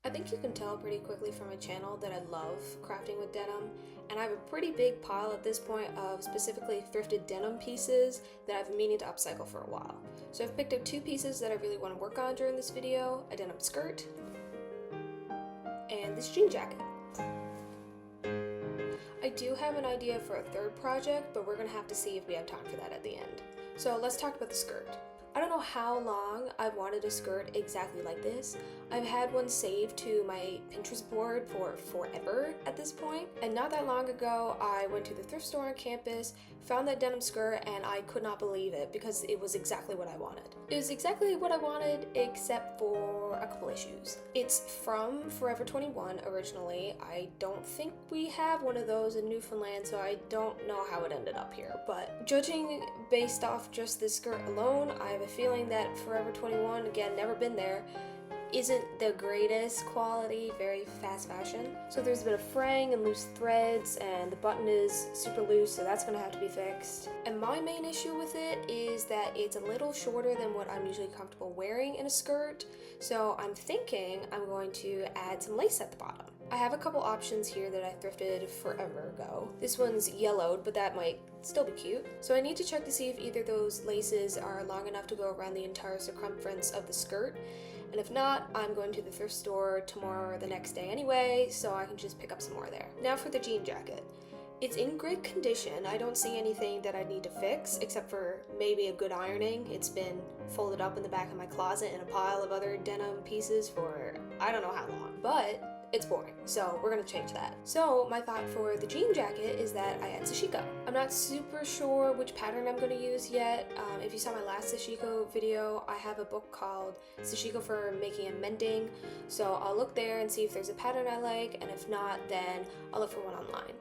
I think you can tell pretty quickly from my channel that I love crafting with denim, and I have a pretty big pile at this point of specifically thrifted denim pieces that I've been meaning to upcycle for a while. So I've picked up two pieces that I really want to work on during this video, a denim skirt and this jean jacket. I do have an idea for a third project, but we're going to have to see if we have time for that at the end. So let's talk about the skirt. I don't know how long I've wanted a skirt exactly like this. I've had one saved to my Pinterest board for forever at this point, and not that long ago I went to the thrift store on campus, found that denim skirt, and I could not believe it because it was exactly what I wanted. It was exactly what I wanted except for a couple issues. It's from Forever 21 originally. I don't think we have one of those in Newfoundland, so I don't know how it ended up here, but judging based off just this skirt alone, I have a feeling that Forever 21, again, never been there, isn't the greatest quality, very fast fashion. So there's a bit of fraying and loose threads, and the button is super loose, so that's gonna have to be fixed. And my main issue with it is that it's a little shorter than what I'm usually comfortable wearing in a skirt, so I'm thinking I'm going to add some lace at the bottom. I have a couple options here that I thrifted forever ago. This one's yellowed, but that might still be cute. So I need to check to see if either of those laces are long enough to go around the entire circumference of the skirt. And if not, I'm going to the thrift store tomorrow or the next day anyway, so I can just pick up some more there. Now for the jean jacket. It's in great condition. I don't see anything that I need to fix, except for maybe a good ironing. It's been folded up in the back of my closet in a pile of other denim pieces for I don't know how long, but it's boring, so we're gonna change that. So my thought for the jean jacket is that I add sashiko. I'm not super sure which pattern I'm gonna use yet. If you saw my last sashiko video, I have a book called Sashiko for Making and Mending, so I'll look there and see if there's a pattern I like, and if not, then I'll look for one online.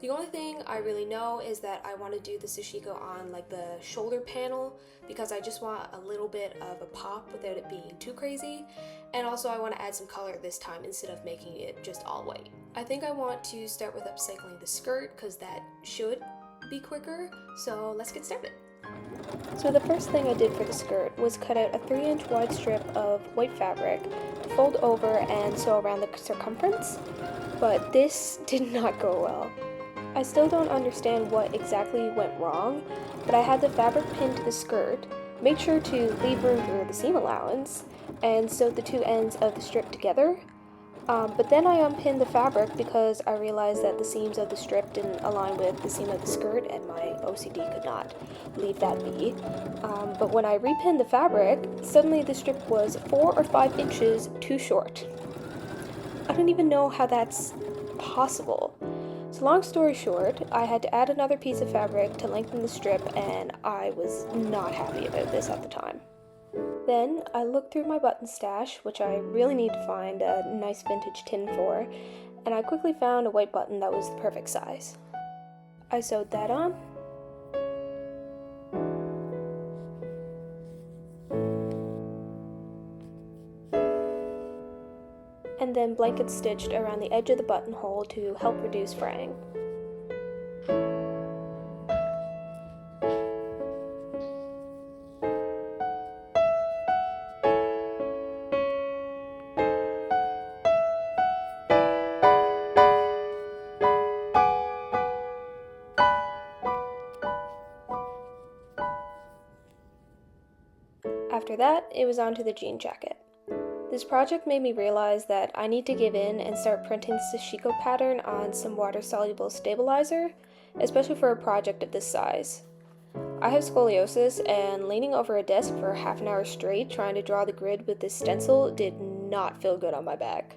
The only thing I really know is that I want to do the sashiko on like the shoulder panel because I just want a little bit of a pop without it being too crazy, and also I want to add some color this time instead of making it just all white. I think I want to start with upcycling the skirt because that should be quicker, so let's get started. So the first thing I did for the skirt was cut out a 3-inch wide strip of white fabric, fold over and sew around the circumference, but this did not go well. I still don't understand what exactly went wrong, but I had the fabric pinned to the skirt, made sure to leave room for the seam allowance, and sewed the two ends of the strip together. But then I unpinned the fabric because I realized that the seams of the strip didn't align with the seam of the skirt, and my OCD could not leave that be. But when I repinned the fabric, suddenly the strip was 4 or 5 inches too short. I don't even know how that's possible. So long story short, I had to add another piece of fabric to lengthen the strip, and I was not happy about this at the time. Then I looked through my button stash, which I really need to find a nice vintage tin for, and I quickly found a white button that was the perfect size. I sewed that on, and then blanket stitched around the edge of the buttonhole to help reduce fraying. After that, it was on to the jean jacket. This project made me realize that I need to give in and start printing the sashiko pattern on some water-soluble stabilizer, especially for a project of this size. I have scoliosis, and leaning over a desk for half an hour straight trying to draw the grid with this stencil did not feel good on my back.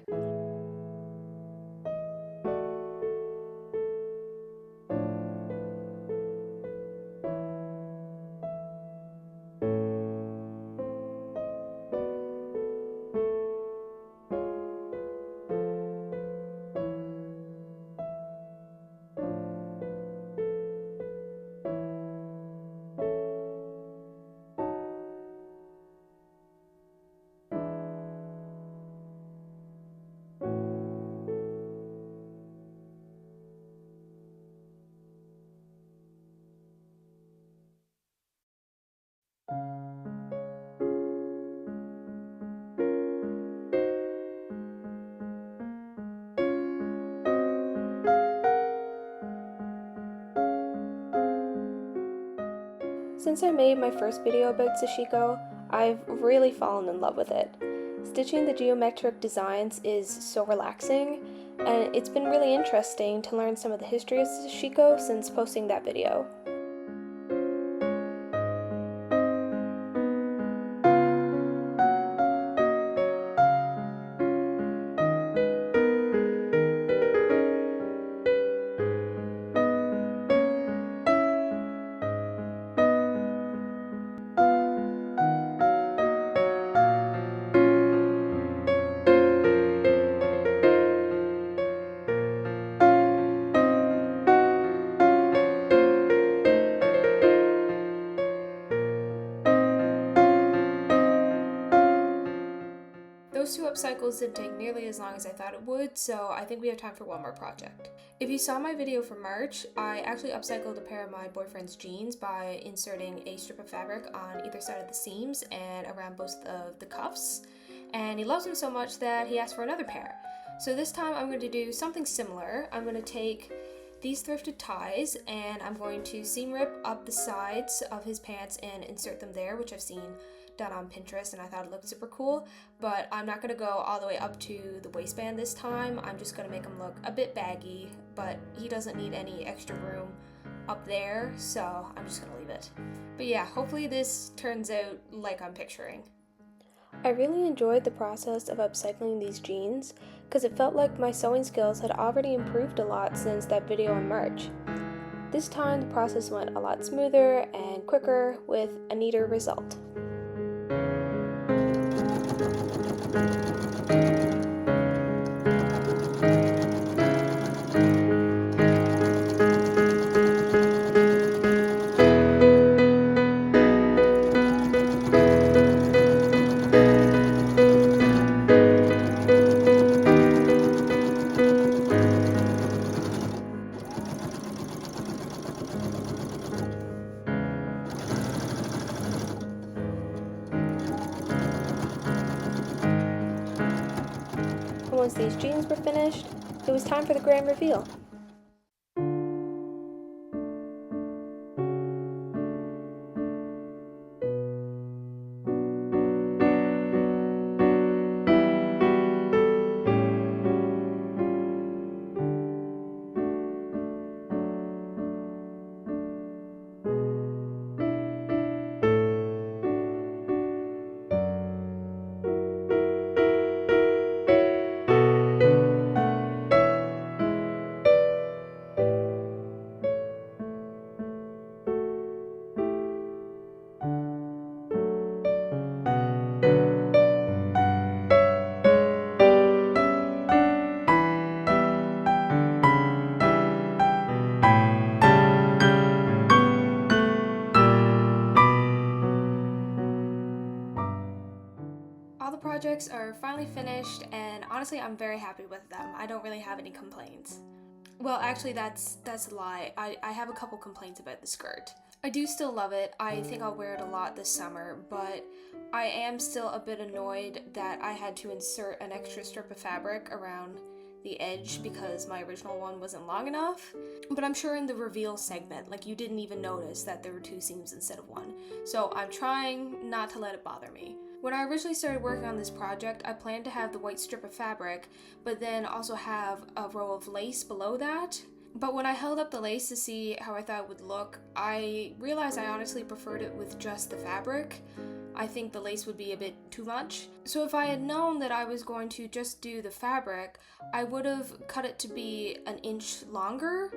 Since I made my first video about sashiko, I've really fallen in love with it. Stitching the geometric designs is so relaxing, and it's been really interesting to learn some of the history of sashiko since posting that video. Those two upcycles didn't take nearly as long as I thought it would, so I think we have time for one more project. If you saw my video from March, I actually upcycled a pair of my boyfriend's jeans by inserting a strip of fabric on either side of the seams and around both of the cuffs, and he loves them so much that he asked for another pair. So this time I'm going to do something similar. I'm going to take these thrifted ties and I'm going to seam rip up the sides of his pants and insert them there, which I've seen done on Pinterest and I thought it looked super cool, but I'm not going to go all the way up to the waistband this time. I'm just going to make him look a bit baggy, but he doesn't need any extra room up there, so I'm just going to leave it. But yeah, hopefully this turns out like I'm picturing. I really enjoyed the process of upcycling these jeans because it felt like my sewing skills had already improved a lot since that video in March. This time the process went a lot smoother and quicker with a neater result. Once these jeans were finished, it was time for the grand reveal. All the projects are finally finished, and honestly I'm very happy with them. I don't really have any complaints. Well, actually that's a lie. I have a couple complaints about the skirt. I do still love it. I think I'll wear it a lot this summer, but I am still a bit annoyed that I had to insert an extra strip of fabric around the edge because my original one wasn't long enough. But I'm sure in the reveal segment, like, you didn't even notice that there were two seams instead of one. So I'm trying not to let it bother me. When I originally started working on this project, I planned to have the white strip of fabric, but then also have a row of lace below that. But when I held up the lace to see how I thought it would look, I realized I honestly preferred it with just the fabric. I think the lace would be a bit too much. So if I had known that I was going to just do the fabric, I would have cut it to be an inch longer.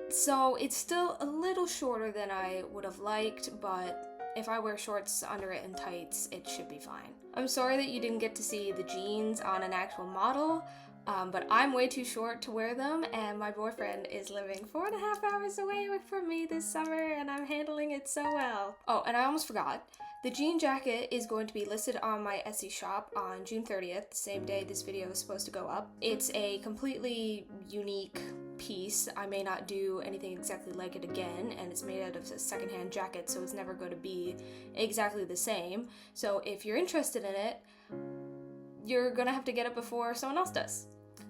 So it's still a little shorter than I would have liked, but if I wear shorts under it and tights, it should be fine. I'm sorry that you didn't get to see the jeans on an actual model, but I'm way too short to wear them, and my boyfriend is living 4.5 hours away from me this summer, and I'm handling it so well. Oh, and I almost forgot. The jean jacket is going to be listed on my Etsy shop on June 30th, the same day this video is supposed to go up. It's a completely unique piece. I may not do anything exactly like it again, and it's made out of a secondhand jacket, so it's never going to be exactly the same. So if you're interested in it, you're gonna have to get it before someone else does.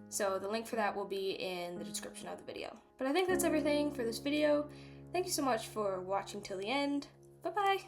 So the link for that will be in the description of the video. But I think that's everything for this video. Thank you so much for watching till the end. Bye bye!